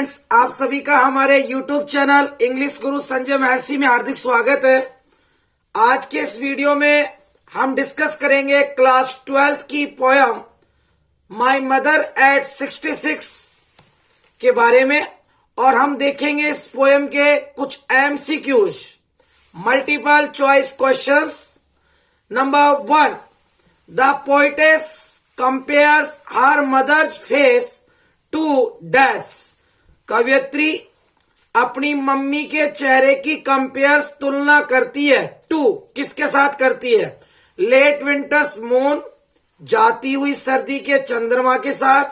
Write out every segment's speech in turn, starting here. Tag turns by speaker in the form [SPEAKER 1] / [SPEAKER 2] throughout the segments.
[SPEAKER 1] Friends, आप सभी का हमारे YouTube चैनल इंग्लिश गुरु संजय महर्षि में हार्दिक स्वागत है। आज के इस वीडियो में हम डिस्कस करेंगे क्लास 12th की पोयम माय मदर एट 66 के बारे में और हम देखेंगे इस पोयम के कुछ MCQs, multiple choice questions. Number 1, the poetess compares her mother's face to dash. कवयित्री अपनी मम्मी के चेहरे की कंपेयर्स तुलना करती है टू किसके साथ करती है? लेट विंटर्स मून जाती हुई सर्दी के चंद्रमा के साथ,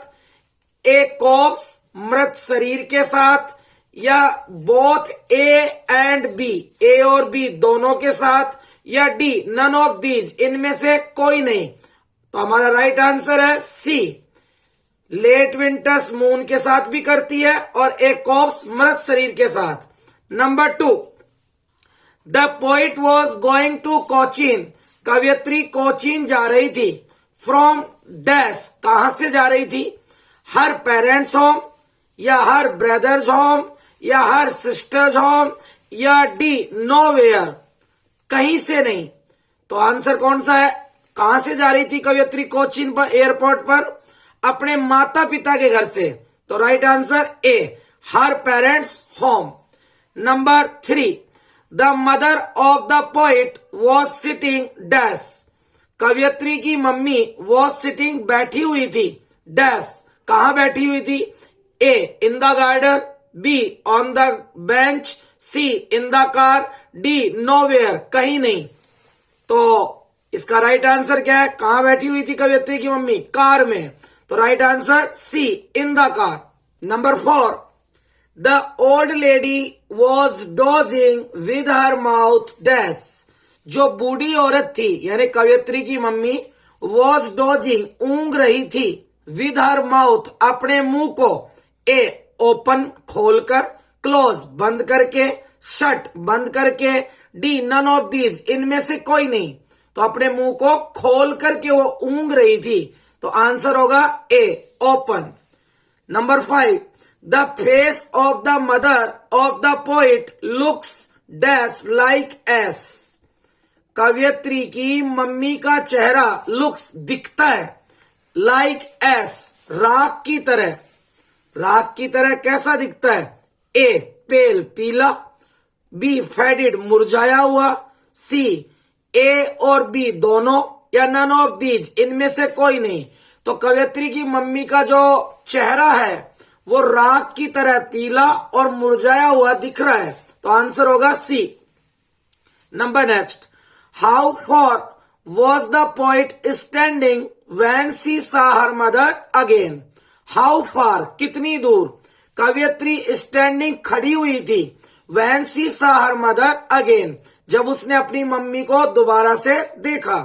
[SPEAKER 1] ए कॉप्स मृत शरीर के साथ, या बोथ ए एंड बी ए और बी दोनों के साथ, या डी नन ऑफ दीज इनमें से कोई नहीं। तो हमारा राइट आंसर है सी, लेट विंटर्स मून के साथ भी करती है और एक कॉप्स मृत शरीर के साथ। Number 2, the poet was going to Cochin. कवयित्री कोचीन जा रही थी। फ्रॉम डैश कहां से जा रही थी? हर पेरेंट्स होम, या हर ब्रदर्स होम, या हर सिस्टर्स होम, या डी नोवेयर कहीं से नहीं। तो आंसर कौन सा है? कहां से जा रही थी कवयित्री कोचीन पर, एयरपोर्ट पर? अपने माता पिता के घर से। तो right answer A, her parents home. Number 3, the mother of the poet was sitting dash. कवयित्री की मम्मी वॉज सिटिंग बैठी हुई थी। डैश कहां बैठी हुई थी? A in the garden, B on the bench, C in the car, D nowhere कहीं नहीं। तो इसका राइट आंसर क्या है? कहां बैठी हुई थी कवयित्री की मम्मी? कार में। तो right answer C, in the car. Number 4, the old lady was dozing with her mouth dash. जो बूढ़ी औरत थी यानी कवयित्री की मम्मी, वॉज डोजिंग ऊंग रही थी, विद हर माउथ अपने मुंह को, ए ओपन खोलकर, क्लोज बंद करके, शट बंद करके, डी नन ऑफ दीज इनमें से कोई नहीं। तो अपने मुंह को खोल करके वो ऊंग रही थी। तो आंसर होगा A open. Number 5, the face of the mother of the poet looks dash like as. कवयित्री की मम्मी का चेहरा लुक्स दिखता है, लाइक एस राख की तरह। राख की तरह कैसा दिखता है? ए पेल पीला, बी फेडेड मुरझाया हुआ, सी ए और बी दोनों, या नन ऑफ दीज इनमें से कोई नहीं। तो कवयित्री की मम्मी का जो चेहरा है वो राख की तरह पीला और मुरझाया हुआ दिख रहा है। तो आंसर होगा C. Number next, how far was the poet standing when she saw her mother again. How far कितनी दूर कवयित्री स्टैंडिंग खड़ी हुई थी, when she saw her mother again जब उसने अपनी मम्मी को दोबारा से देखा।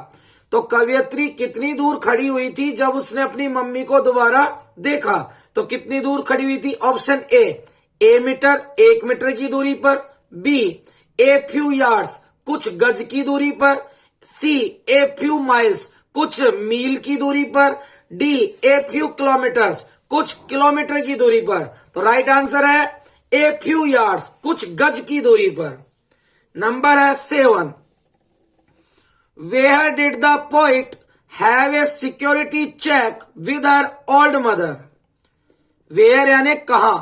[SPEAKER 1] तो कवयित्री कितनी दूर खड़ी हुई थी जब उसने अपनी मम्मी को दोबारा देखा? तो कितनी दूर खड़ी हुई थी? ऑप्शन ए मीटर 1 मीटर की दूरी पर, बी ए फ्यू यार्ड्स कुछ गज की दूरी पर, सी ए फ्यू माइल्स कुछ मील की दूरी पर, डी ए फ्यू किलोमीटर्स कुछ किलोमीटर की दूरी पर। तो राइट आंसर है ए फ्यू यार्ड्स कुछ गज की दूरी पर। नंबर है 7, where did the poet have a security check with her old mother. Where यानी कहां,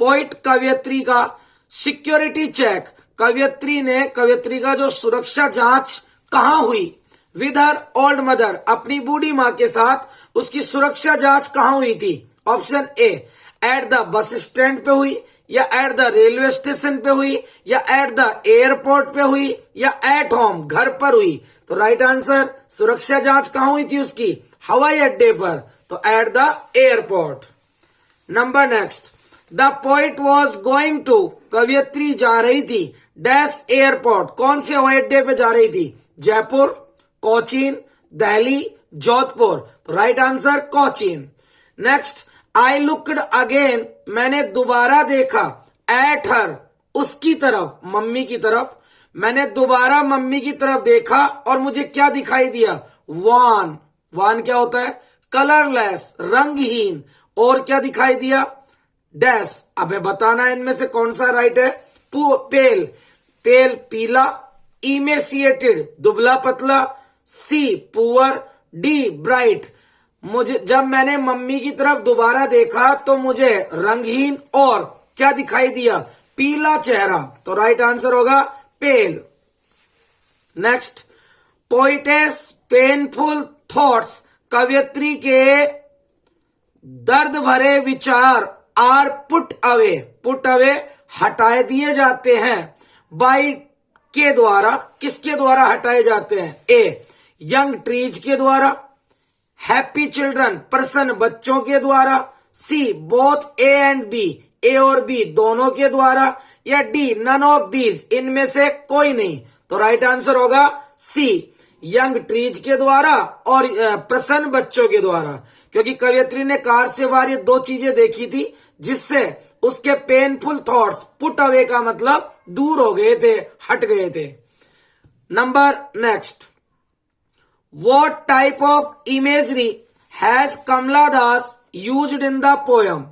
[SPEAKER 1] पोइट कवयित्री का सिक्योरिटी चेक, कवयित्री का जो सुरक्षा जांच कहां हुई? विद हर ओल्ड मदर अपनी बूढ़ी मां के साथ उसकी सुरक्षा जांच कहां हुई थी? Option A at the bus stand पे हुई, या एट द रेलवे स्टेशन पे हुई, या एट द एयरपोर्ट पे हुई, या एट होम घर पर हुई। तो राइट आंसर सुरक्षा जांच कहां हुई थी उसकी? हवाई अड्डे पर। तो at the airport. Number next, the poet was going to. कवयित्री जा रही थी डैश एयरपोर्ट। कौन से हवाई अड्डे पे जा रही थी? जयपुर, कोचीन, दिल्ली, जोधपुर। तो right answer Cochin. Next, I looked again मैंने दोबारा देखा, एट हर उसकी तरफ, मम्मी की तरफ। मैंने दोबारा मम्मी की तरफ देखा और मुझे क्या दिखाई दिया? वान क्या होता है? कलरलेस रंगहीन। और क्या दिखाई दिया? डैश। अबे बताना इनमें से कौन सा राइट है। पेल, पेल पीला। इमेसिएटेड दुबला पतला। सी पुअर। D bright. मुझे जब मैंने मम्मी की तरफ दोबारा देखा तो मुझे रंगहीन और क्या दिखाई दिया, पीला चेहरा। तो राइट आंसर होगा pale. Next, poetess painful thoughts, कवयित्री के दर्द भरे विचार are put away, put away हटाए दिए जाते हैं। बाई के द्वारा, किसके द्वारा हटाए जाते हैं। ए यंग ट्रीज के द्वारा। हैप्पी चिल्ड्रन प्रसन्न बच्चों के द्वारा। C both A and B, ए और बी दोनों के द्वारा। या डी नन ऑफ दीज, इनमें से कोई नहीं। तो राइट आंसर होगा सी यंग ट्रीज के द्वारा और प्रसन्न बच्चों के द्वारा, क्योंकि कवयित्री ने कार से बाहर ये दो चीजें देखी थी जिससे उसके पेनफुल थॉट्स पुट अवे का मतलब दूर हो गए थे, हट गए थे। Number next, what type of imagery has Kamala Das used in the poem.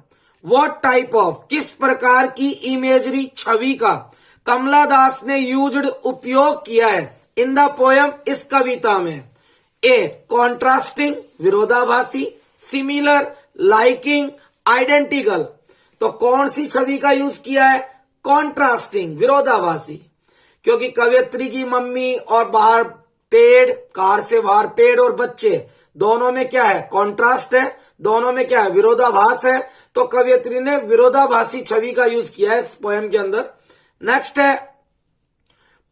[SPEAKER 1] What type of, किस प्रकार की इमेजरी, छवि का कमला दास ने यूज्ड उपयोग किया है इन द पोयम, इस कविता में। ए कॉन्ट्रास्टिंग विरोधाभासी, सिमिलर, लाइकिंग, आइडेंटिकल। तो कौन सी छवि का यूज किया है, कॉन्ट्रास्टिंग विरोधाभासी, क्योंकि कवयित्री की मम्मी और बाहर पेड़, कार से बाहर पेड़ और बच्चे दोनों में क्या है, कॉन्ट्रास्ट है, दोनों में क्या है, विरोधाभास है। तो कवयित्री ने विरोधाभासी छवि का यूज किया है इस पोयम के अंदर। नेक्स्ट है,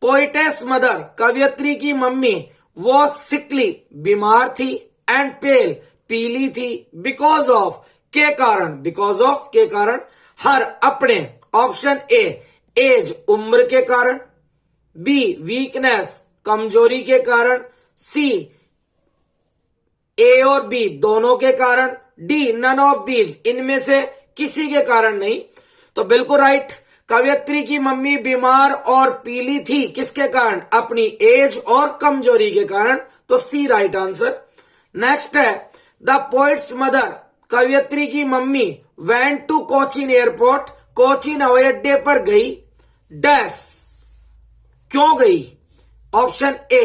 [SPEAKER 1] पोइटेस मदर, कवयित्री की मम्मी, वो सिकली बीमार थी, एंड पेल पीली थी, बिकॉज ऑफ के कारण, बिकॉज ऑफ के कारण, हर अपने, ऑप्शन ए एज उम्र के कारण। बी वीकनेस कमजोरी के कारण। सी ए और बी दोनों के कारण। डी नन ऑफ दीज, इनमें से किसी के कारण नहीं। तो बिल्कुल राइट, कवयित्री की मम्मी बीमार और पीली थी, किसके कारण, अपनी एज और कमजोरी के कारण। तो सी राइट आंसर। नेक्स्ट है, द पोइट्स मदर, कवयित्री की mummy went to Cochin airport, Cochin हवाई अड्डे पर गई, डैश, क्यों गई। Option A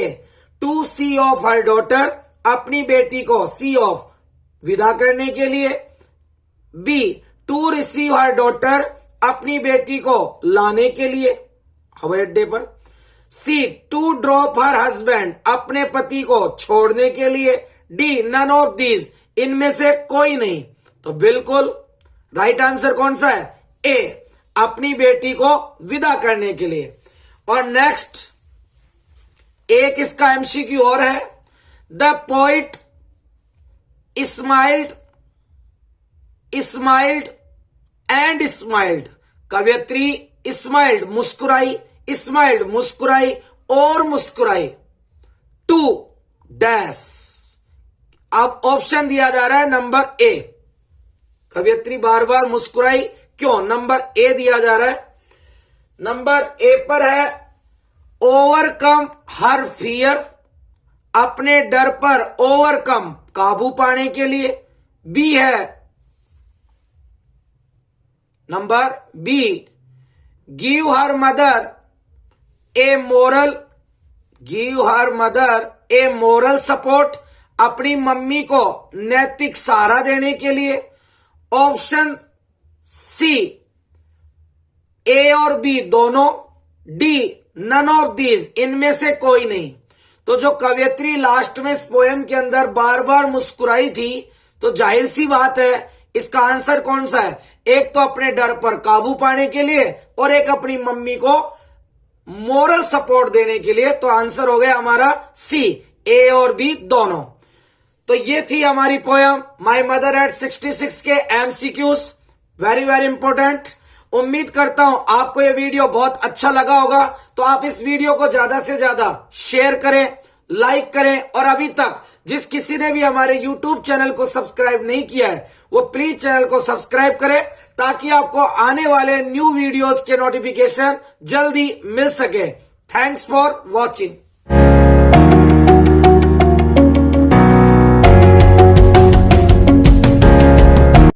[SPEAKER 1] to see off her daughter, अपनी बेटी को सी ऑफ विदा करने के लिए। B to receive her daughter, अपनी बेटी को लाने के लिए हवाई अड्डे पर। C to drop her husband, अपने पति को छोड़ने के लिए। डी नन ऑफ दीज, इनमें से कोई नहीं। तो बिल्कुल राइट आंसर कौन सा है, ए अपनी बेटी को विदा करने के लिए। और नेक्स्ट एक इसका एमसीक्यू और है, the poet smiled and smiled, कवयित्री स्माइल्ड मुस्कुराई, स्माइल्ड मुस्कुराई और मुस्कुराई, टू डैश। अब ऑप्शन दिया जा रहा है नंबर ए, कवयित्री बार बार मुस्कुराई क्यों, नंबर ए दिया जा रहा है। नंबर ए पर है ओवरकम हर फियर, अपने डर पर ओवरकम काबू पाने के लिए। बी है number B, give her mother a moral support, अपनी मम्मी को नैतिक सहारा देने के लिए। ऑप्शन सी ए और बी दोनों। डी नन ऑफ दीज, इनमें से कोई नहीं। तो जो कवयित्री लास्ट में इस पोएम के अंदर बार बार मुस्कुराई थी, तो जाहिर सी बात है इसका आंसर कौन सा है, एक तो अपने डर पर काबू पाने के लिए और एक अपनी मम्मी को मोरल सपोर्ट देने के लिए। तो आंसर हो गया हमारा सी, ए और बी दोनों। तो ये थी हमारी पोयम माय मदर एट 66 के एमसीक्यूज, वेरी वेरी इंपॉर्टेंट। उम्मीद करता हूं आपको ये वीडियो बहुत अच्छा लगा होगा। तो आप इस वीडियो को ज्यादा से ज्यादा शेयर करें, लाइक करें, और अभी तक जिस किसी ने भी हमारे YouTube चैनल को सब्सक्राइब नहीं किया है वो प्लीज चैनल को सब्सक्राइब करें, ताकि आपको आने वाले न्यू वीडियोस के नोटिफिकेशन जल्दी मिल सके। Thanks for watching.